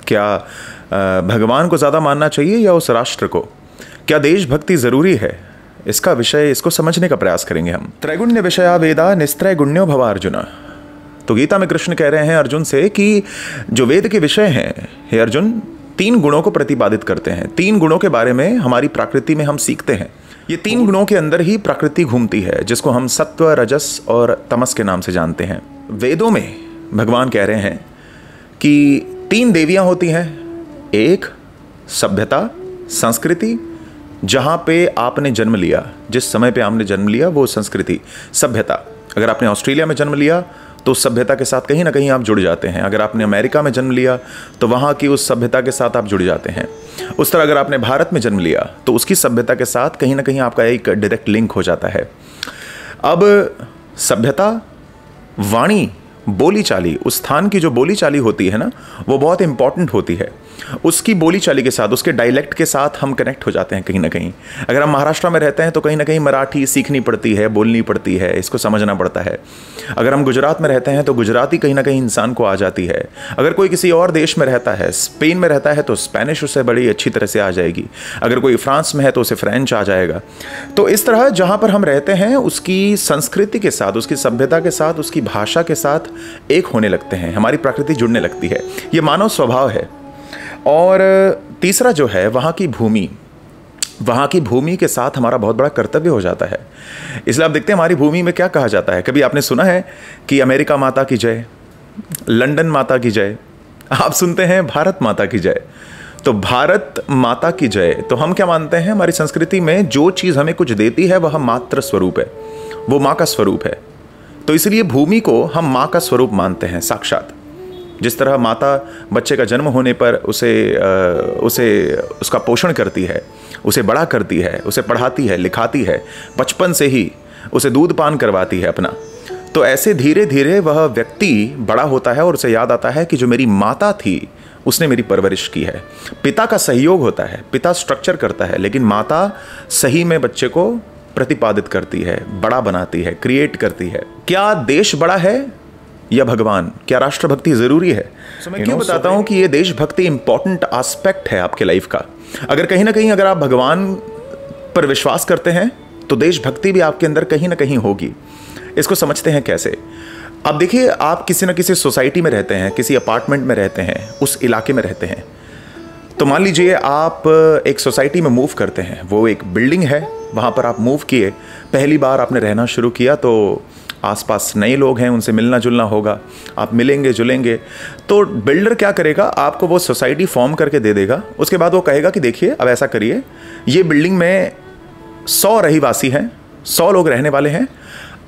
क्या भगवान को ज़्यादा मानना चाहिए या उस राष्ट्र को? क्या देशभक्ति ज़रूरी है? इसका विषय, इसको समझने का प्रयास करेंगे हम। त्रैगुण्य विषया वेदा निस्त्रैगुण्यो भवा अर्जुन। तो गीता में कृष्ण कह रहे हैं अर्जुन से कि जो वेद के विषय हैं, हे अर्जुन, 3 गुणों को प्रतिपादित करते हैं। 3 गुणों के बारे में हमारी प्रकृति में हम सीखते हैं। ये 3 गुणों के अंदर ही प्रकृति घूमती है, जिसको हम सत्व, रजस और तमस के नाम से जानते हैं। वेदों में भगवान कह रहे हैं कि 3 देवियां होती हैं। एक सभ्यता, संस्कृति, जहाँ पे आपने जन्म लिया, जिस समय पे आपने जन्म लिया वो संस्कृति, सभ्यता। अगर आपने ऑस्ट्रेलिया में जन्म लिया तो उस सभ्यता के साथ कहीं ना कहीं आप जुड़ जाते हैं। अगर आपने अमेरिका में जन्म लिया तो वहाँ की उस सभ्यता के साथ आप जुड़ जाते हैं। उस तरह अगर आपने भारत में जन्म लिया तो उसकी सभ्यता के साथ कहीं ना कहीं आपका एक डायरेक्ट लिंक हो जाता है। अब सभ्यता, वाणी, बोली चाली, उस स्थान की जो बोली चाली होती है ना, वो बहुत इंपॉर्टेंट होती है। उसकी बोली चाली के साथ, उसके डायलेक्ट के साथ हम कनेक्ट हो जाते हैं कहीं ना कहीं। अगर हम महाराष्ट्र में रहते हैं तो कहीं ना कहीं मराठी सीखनी पड़ती है, बोलनी पड़ती है, इसको समझना पड़ता है। अगर हम गुजरात में रहते हैं तो गुजराती कहीं ना कहीं इंसान को आ जाती है। अगर कोई किसी और देश में रहता है, स्पेन में रहता है, तो स्पेनिश उससे बड़ी अच्छी तरह से आ जाएगी। अगर कोई फ्रांस में है तो उसे फ्रेंच आ जाएगा। तो इस तरह जहाँ पर हम रहते हैं उसकी संस्कृति के साथ, उसकी सभ्यता के साथ, उसकी भाषा के साथ एक होने लगते हैं, हमारी प्रकृति जुड़ने लगती है। ये मानव स्वभाव है। और तीसरा जो है वहाँ की भूमि, वहाँ की भूमि के साथ हमारा बहुत बड़ा कर्तव्य हो जाता है। इसलिए आप देखते हैं हमारी भूमि में क्या कहा जाता है। कभी आपने सुना है कि अमेरिका माता की जय, लंदन माता की जय? आप सुनते हैं भारत माता की जय। तो भारत माता की जय, तो हम क्या मानते हैं, हमारी संस्कृति में जो चीज़ हमें कुछ देती है वह मात्र स्वरूप है, वो माँ का स्वरूप है। तो इसलिए भूमि को हम माँ का स्वरूप मानते हैं, साक्षात। जिस तरह माता बच्चे का जन्म होने पर उसका पोषण करती है, उसे बड़ा करती है, उसे पढ़ाती है, लिखाती है, बचपन से ही उसे दूध पान करवाती है अपना, तो ऐसे धीरे धीरे वह व्यक्ति बड़ा होता है और उसे याद आता है कि जो मेरी माता थी उसने मेरी परवरिश की है। पिता का सहयोग होता है, पिता स्ट्रक्चर करता है, लेकिन माता सही में बच्चे को प्रतिपादित करती है, बड़ा बनाती है, क्रिएट करती है। क्या देश बड़ा है या भगवान? क्या राष्ट्रभक्ति जरूरी है? मैं क्यों बताता हूं कि ये देशभक्ति इंपॉर्टेंट एस्पेक्ट है आपके लाइफ का। अगर कहीं ना कहीं अगर आप भगवान पर विश्वास करते हैं तो देशभक्ति भी आपके अंदर कहीं ना कहीं होगी। इसको समझते हैं कैसे? अब देखिए, आप किसी न किसी सोसाइटी में रहते हैं, किसी अपार्टमेंट में रहते हैं, उस इलाके में रहते हैं। तो मान लीजिए आप एक सोसाइटी में मूव करते हैं, वो एक बिल्डिंग है, वहाँ पर आप मूव किए, पहली बार आपने रहना शुरू किया, तो आसपास नए लोग हैं, उनसे मिलना जुलना होगा, आप मिलेंगे जुलेंगे। तो बिल्डर क्या करेगा, आपको वो सोसाइटी फॉर्म करके दे देगा। उसके बाद वो कहेगा कि देखिए अब ऐसा करिए, ये बिल्डिंग में 100 रहीवासी हैं, 100 लोग रहने वाले हैं,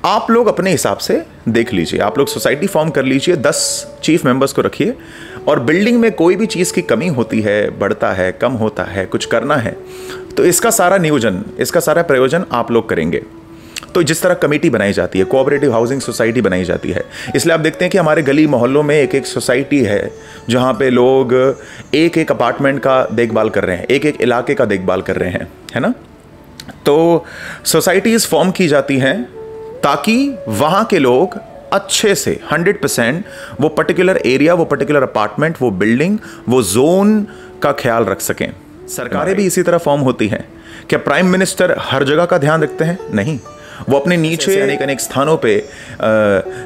आप लोग अपने हिसाब से देख लीजिए, आप लोग सोसाइटी फॉर्म कर लीजिए, 10 चीफ मेंबर्स को रखिए, और बिल्डिंग में कोई भी चीज़ की कमी होती है, बढ़ता है, कम होता है, कुछ करना है, तो इसका सारा नियोजन, इसका सारा प्रयोजन आप लोग करेंगे। तो जिस तरह कमेटी बनाई जाती है, कोऑपरेटिव हाउसिंग सोसाइटी बनाई जाती है, इसलिए आप देखते हैं कि हमारे गली मोहल्लों में एक एक सोसाइटी है जहाँ पे लोग एक एक अपार्टमेंट का देखभाल कर रहे हैं, एक एक इलाके का देखभाल कर रहे हैं, है ना। तो सोसाइटीज़ फॉर्म की जाती हैं ताकि वहाँ के लोग अच्छे से 100% वो पर्टिकुलर एरिया, वो पर्टिकुलर अपार्टमेंट, वो बिल्डिंग, वो जोन का ख्याल रख सकें। सरकारें भी इसी तरह फॉर्म होती हैं। क्या प्राइम मिनिस्टर हर जगह का ध्यान रखते हैं? नहीं, वो अपने नीचे अनेक स्थानों पे,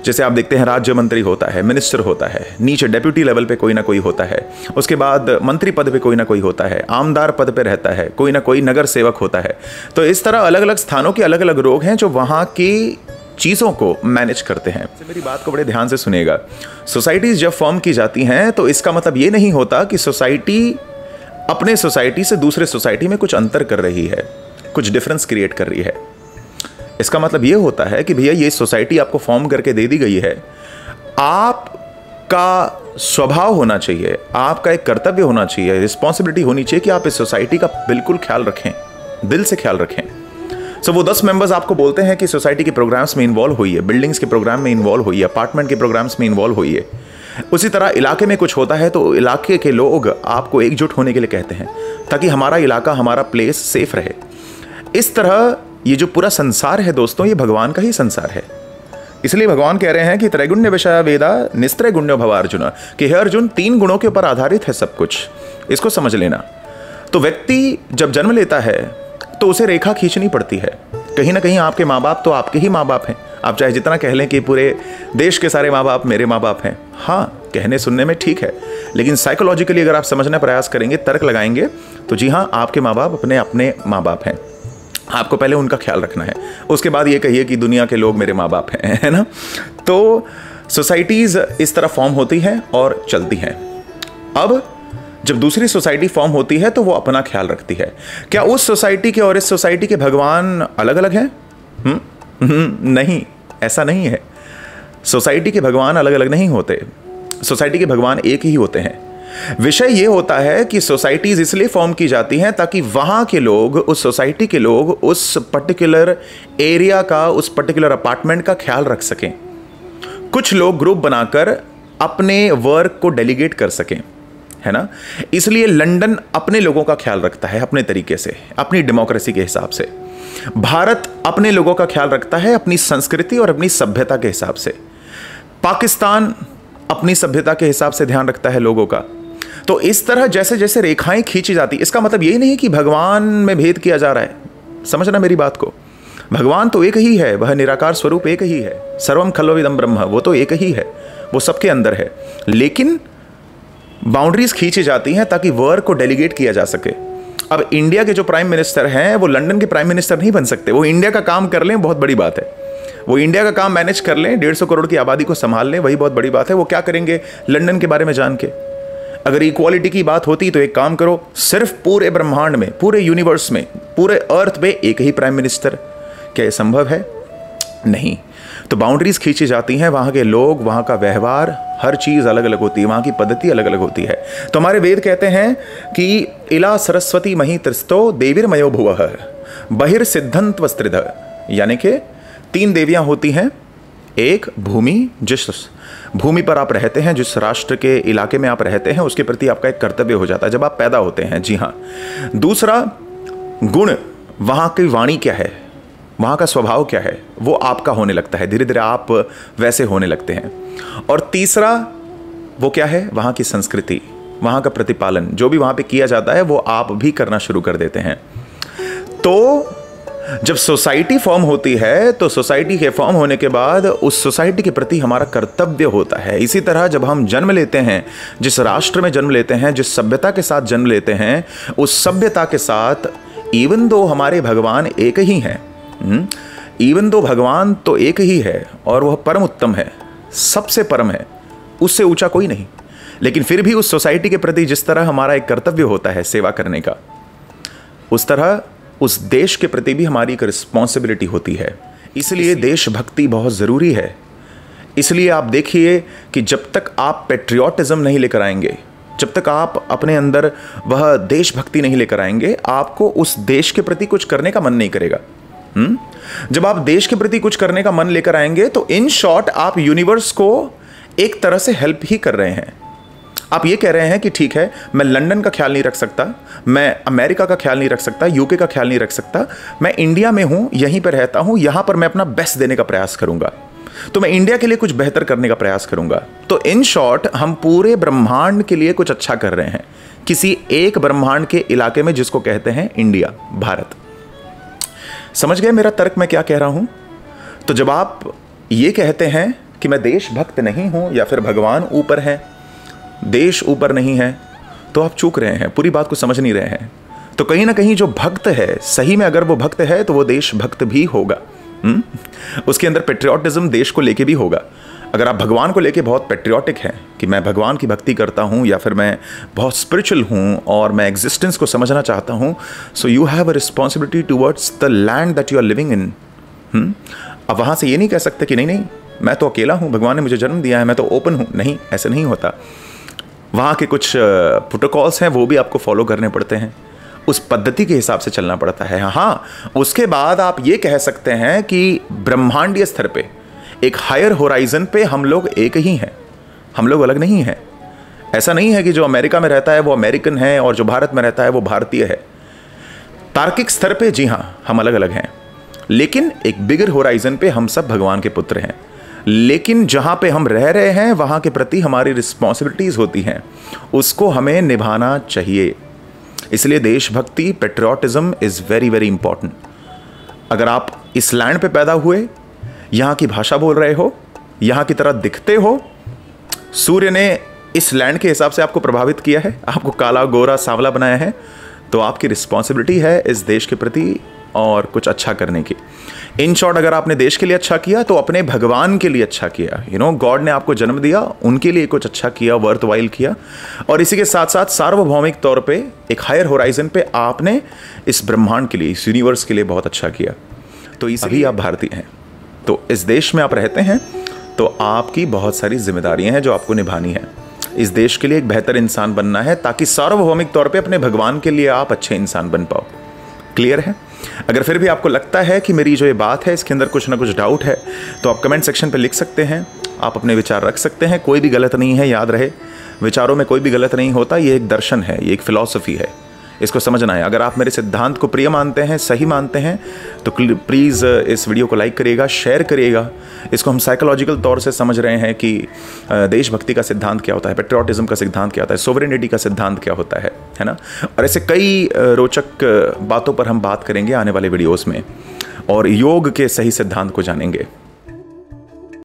जैसे आप देखते हैं राज्य मंत्री होता है, मिनिस्टर होता है, नीचे डेप्यूटी लेवल पे कोई ना कोई होता है, उसके बाद मंत्री पद पे कोई ना कोई होता है, आमदार पद पे रहता है, कोई ना कोई नगर सेवक होता है। तो इस तरह अलग अलग स्थानों के अलग अलग लोग हैं जो वहाँ की चीज़ों को मैनेज करते हैं। मेरी बात को बड़े ध्यान से सुनिएगा। सोसाइटीज़ जब फॉर्म की जाती हैं तो इसका मतलब ये नहीं होता कि सोसाइटी अपने सोसाइटी से दूसरे सोसाइटी में कुछ अंतर कर रही है, कुछ डिफरेंस क्रिएट कर रही है। इसका मतलब ये होता है कि भैया ये सोसाइटी आपको फॉर्म करके दे दी गई है, आपका स्वभाव होना चाहिए, आपका एक कर्तव्य होना चाहिए, रिस्पॉन्सिबिलिटी होनी चाहिए कि आप इस सोसाइटी का बिल्कुल ख्याल रखें, दिल से ख्याल रखें। सो वो 10 मेंबर्स आपको बोलते हैं कि सोसाइटी के प्रोग्राम्स में इन्वॉल्व होइए, बिल्डिंग्स के प्रोग्राम में इन्वॉल्व होइए, अपार्टमेंट के प्रोग्राम्स में इन्वॉल्व होइए। उसी तरह इलाके में कुछ होता है तो इलाके के लोग आपको एकजुट होने के लिए कहते हैं ताकि हमारा इलाका, हमारा प्लेस सेफ रहे। इस तरह ये जो पूरा संसार है दोस्तों, ये भगवान का ही संसार है। इसलिए भगवान कह रहे हैं कि त्रैगुण्य विषय वेदा निस्त्रय गुण्यो भव अर्जुन, कि हे अर्जुन 3 गुणों के ऊपर आधारित है सब कुछ, इसको समझ लेना। तो व्यक्ति जब जन्म लेता है तो उसे रेखा खींचनी पड़ती है। कहीं ना कहीं आपके माँ बाप तो आपके ही माँ बाप हैं। आप चाहे जितना कह लें कि पूरे देश के सारे माँ बाप मेरे माँ बाप हैं, हाँ कहने सुनने में ठीक है, लेकिन साइकोलॉजिकली अगर आप समझने प्रयास करेंगे, तर्क लगाएंगे, तो जी हाँ आपके माँ बाप अपने अपने माँ बाप हैं। आपको पहले उनका ख्याल रखना है, उसके बाद ये कहिए कि दुनिया के लोग मेरे माँ बाप हैं, है ना। तो सोसाइटीज़ इस तरह फॉर्म होती हैं और चलती हैं। अब जब दूसरी सोसाइटी फॉर्म होती है तो वो अपना ख्याल रखती है। क्या उस सोसाइटी के और इस सोसाइटी के भगवान अलग अलग हैं? नहीं, ऐसा नहीं है। सोसाइटी के भगवान अलग अलग नहीं होते, सोसाइटी के भगवान एक ही होते हैं। विषय ये होता है कि सोसाइटीज इसलिए फॉर्म की जाती हैं ताकि वहाँ के लोग, उस सोसाइटी के लोग उस पर्टिकुलर एरिया का, उस पर्टिकुलर अपार्टमेंट का ख्याल रख सकें। कुछ लोग ग्रुप बनाकर अपने वर्क को डेलीगेट कर सकें, है ना। इसलिए लंदन अपने लोगों का ख्याल रखता है अपने तरीके से, अपनी डेमोक्रेसी के हिसाब से। भारत अपने लोगों का ख्याल रखता है अपनी संस्कृति और अपनी सभ्यता के हिसाब से। पाकिस्तान अपनी सभ्यता के हिसाब से ध्यान रखता है लोगों का। तो इस तरह जैसे जैसे रेखाएं खींची जाती, इसका मतलब यही नहीं कि भगवान में भेद किया जा रहा है, समझना मेरी बात को। भगवान तो एक ही है, वह निराकार स्वरूप एक ही है, सर्वम खल्वविदं ब्रह्म, वो तो एक ही है, वो सबके अंदर है। लेकिन बाउंड्रीज खींची जाती हैं ताकि वर्क को डेलीगेट किया जा सके। अब इंडिया के जो प्राइम मिनिस्टर हैं वो लंदन के प्राइम मिनिस्टर नहीं बन सकते। वो इंडिया का काम कर लें, बहुत बड़ी बात है। वो इंडिया का काम मैनेज कर लें, 150 करोड़ की आबादी को संभाल लें, वही बहुत बड़ी बात है। वो क्या करेंगे लंदन के बारे में जान के? अगर इक्वालिटी की बात होती तो एक काम करो, सिर्फ पूरे ब्रह्मांड में, पूरे यूनिवर्स में, पूरे अर्थ में एक ही प्राइम मिनिस्टर। क्या ये संभव है? नहीं। तो बाउंड्रीज खींची जाती हैं, वहाँ के लोग, वहाँ का व्यवहार, हर चीज़ अलग अलग होती है, वहाँ की पद्धति अलग अलग होती है। तो हमारे वेद कहते हैं कि इला सरस्वती मही त्रिस्तो देवीर्मयो भुवः बहिर्सिद्धंत्वस्त्रिध, यानी कि 3 देवियाँ होती हैं। एक भूमि, जिस भूमि पर आप रहते हैं, जिस राष्ट्र के इलाके में आप रहते हैं, उसके प्रति आपका एक कर्तव्य हो जाता है जब आप पैदा होते हैं। जी हाँ। दूसरा गुण, वहाँ की वाणी क्या है, वहाँ का स्वभाव क्या है, वो आपका होने लगता है, धीरे धीरे आप वैसे होने लगते हैं। और तीसरा वो क्या है, वहाँ की संस्कृति, वहाँ का प्रतिपालन, जो भी वहाँ पे किया जाता है वो आप भी करना शुरू कर देते हैं। तो जब सोसाइटी फॉर्म होती है तो सोसाइटी के फॉर्म होने के बाद उस सोसाइटी के प्रति हमारा कर्तव्य होता है। इसी तरह जब हम जन्म लेते हैं, जिस राष्ट्र में जन्म लेते हैं, जिस सभ्यता के साथ जन्म लेते हैं, उस सभ्यता के साथ इवन दो हमारे भगवान एक ही हैं, इवन दो भगवान तो एक ही है और वह परम उत्तम है, सबसे परम है, उससे ऊंचा कोई नहीं, लेकिन फिर भी उस सोसाइटी के प्रति जिस तरह हमारा एक कर्तव्य होता है सेवा करने का, उस तरह उस देश के प्रति भी हमारी एक रिस्पॉन्सिबिलिटी होती है। इसलिए देशभक्ति बहुत ज़रूरी है। इसलिए आप देखिए कि जब तक आप पेट्रियोटिज्म नहीं लेकर आएंगे, जब तक आप अपने अंदर वह देशभक्ति नहीं लेकर आएंगे, आपको उस देश के प्रति कुछ करने का मन नहीं करेगा। जब आप देश के प्रति कुछ करने का मन लेकर आएंगे तो इन शॉर्ट आप यूनिवर्स को एक तरह से हेल्प ही कर रहे हैं। आप ये कह रहे हैं कि ठीक है, मैं लंदन का ख्याल नहीं रख सकता, मैं अमेरिका का ख्याल नहीं रख सकता, यूके का ख्याल नहीं रख सकता, मैं इंडिया में हूँ, यहीं पर रहता हूँ, यहाँ पर मैं अपना बेस्ट देने का प्रयास करूँगा, तो मैं इंडिया के लिए कुछ बेहतर करने का प्रयास करूँगा। तो इन शॉर्ट हम पूरे ब्रह्मांड के लिए कुछ अच्छा कर रहे हैं, किसी एक ब्रह्मांड के इलाके में जिसको कहते हैं इंडिया, भारत। समझ गए मेरा तर्क मैं क्या कह रहा हूँ? तो जब आप ये कहते हैं कि मैं देशभक्त नहीं हूँ या फिर भगवान ऊपर है, देश ऊपर नहीं है, तो आप चूक रहे हैं, पूरी बात को समझ नहीं रहे हैं। तो कहीं ना कहीं जो भक्त है, सही में अगर वो भक्त है तो वो देशभक्त भी होगा। उसके अंदर पेट्रियोटिज्म देश को लेके भी होगा। अगर आप भगवान को लेके बहुत पेट्रियोटिक हैं कि मैं भगवान की भक्ति करता हूँ या फिर मैं बहुत स्पिरिचुअल हूँ और मैं एग्जिस्टेंस को समझना चाहता हूँ, so you have a responsibility towards the land that you are living in. अब वहाँ से ये नहीं कह सकते कि नहीं नहीं मैं तो अकेला हूँ, भगवान ने मुझे जन्म दिया है, मैं तो ओपन हूँ। नहीं, ऐसे नहीं होता। वहाँ के कुछ प्रोटोकॉल्स हैं, वो भी आपको फॉलो करने पड़ते हैं, उस पद्धति के हिसाब से चलना पड़ता है। हाँ, उसके बाद आप ये कह सकते हैं कि ब्रह्मांडीय स्तर पे, एक हायर होराइजन पे हम लोग एक ही हैं, हम लोग अलग नहीं हैं। ऐसा नहीं है कि जो अमेरिका में रहता है वो अमेरिकन है और जो भारत में रहता है वो भारतीय है। तार्किक स्तर पे जी हाँ हम अलग अलग हैं, लेकिन एक बिगर होराइजन पे हम सब भगवान के पुत्र हैं। लेकिन जहाँ पे हम रह रहे हैं वहाँ के प्रति हमारी रिस्पॉन्सिबिलिटीज़ होती हैं, उसको हमें निभाना चाहिए। इसलिए देशभक्ति, patriotism is very very important. अगर आप इस लैंड पे पैदा हुए, यहाँ की भाषा बोल रहे हो, यहाँ की तरह दिखते हो, सूर्य ने इस लैंड के हिसाब से आपको प्रभावित किया है, आपको काला गोरा सांवला बनाया है, तो आपकी रिस्पॉन्सिबिलिटी है इस देश के प्रति और कुछ अच्छा करने की। इन शॉर्ट, अगर आपने देश के लिए अच्छा किया तो अपने भगवान के लिए अच्छा किया। गॉड ने आपको जन्म दिया, उनके लिए कुछ अच्छा किया, वर्थ वाइल किया। और इसी के साथ साथ सार्वभौमिक तौर पे एक हायर होराइजन पे आपने इस ब्रह्मांड के लिए, इस यूनिवर्स के लिए बहुत अच्छा किया। तो अभी आप भारतीय हैं, तो इस देश में आप रहते हैं, तो आपकी बहुत सारी जिम्मेदारियां हैं जो आपको निभानी है। इस देश के लिए एक बेहतर इंसान बनना है, ताकि सार्वभौमिक तौर पे अपने भगवान के लिए आप अच्छे इंसान बन पाओ। क्लियर है? अगर फिर भी आपको लगता है कि मेरी जो ये बात है इसके अंदर कुछ ना कुछ डाउट है, तो आप कमेंट सेक्शन पे लिख सकते हैं, आप अपने विचार रख सकते हैं। कोई भी गलत नहीं है, याद रहे, विचारों में कोई भी गलत नहीं होता। ये एक दर्शन है, ये एक फिलॉसफी है, इसको समझना है। अगर आप मेरे सिद्धांत को प्रिय मानते हैं, सही मानते हैं, तो प्लीज़ इस वीडियो को लाइक करिएगा, शेयर करिएगा। इसको हम साइकोलॉजिकल तौर से समझ रहे हैं कि देशभक्ति का सिद्धांत क्या होता है, पेट्रियाटिज्म का सिद्धांत क्या होता है, सोवरेनिटी का सिद्धांत क्या होता है ना। और ऐसे कई रोचक बातों पर हम बात करेंगे आने वाले वीडियोज़ में, और योग के सही सिद्धांत को जानेंगे।